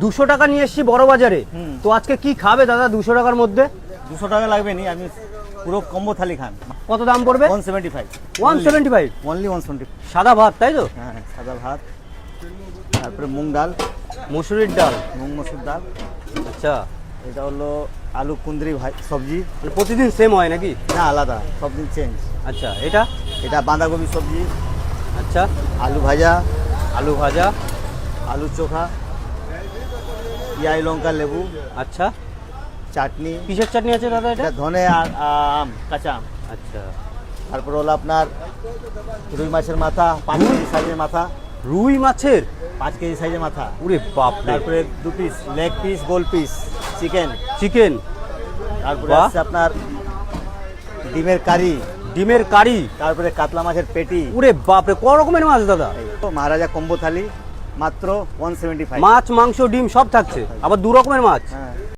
200 টাকা নিয়ে এসেছি বড় বাজারে, তো আজকে কি খাবে দাদা 200 টাকার মধ্যে? 200 টাকা লাগবে নি, আমি পুরো কম্বো থালি খান। কত দাম পড়বে? 175 175 অনলি 175। সাদা ভাত তাই তো? হ্যাঁ সাদা ভাত, তারপরে মুগ ডাল, মসুরির ডাল, মুগ মসুর ডাল। আচ্ছা এটা হলো আলু কুন্দ্রি সবজি। প্রতিদিন সেম হয় নাকি? না আলাদা, সব দিন চেঞ্জ। আচ্ছা এটা? এটা বাঁধাকপি সবজি, আচ্ছা আলু ভাজা, আলু ভাজা, আলু চোখা, পিয়াজ লঙ্কা লেবু, আচ্ছা চাটনি। কিসের চাটনি আছে দাদা এটা? এটা ধনে আর আম, কাঁচা আম। আচ্ছা তারপর হলো আপনার রুই মাছের মাথা, 5 কেজি সাইজের মাথা, রুই মাছের 5 কেজি সাইজের মাথা। ওরে বাপ রে। তারপরে 2 পিস লেগ পিস, গোল পিস চিকেন। চিকেন, তারপরে বাহ। আছে আপনার ডিমের কারি, ডিমের কারি, তারপরে কাতলা মাছের পেটি। ওরে বাপ রে, ক রকমের মাছ দাদা? তো মহারাজা কম্বো থালি মাত্র 175। মাছ মাংস ডিম সব থাকছে, আবার 2 রকমের মাছ। হ্যাঁ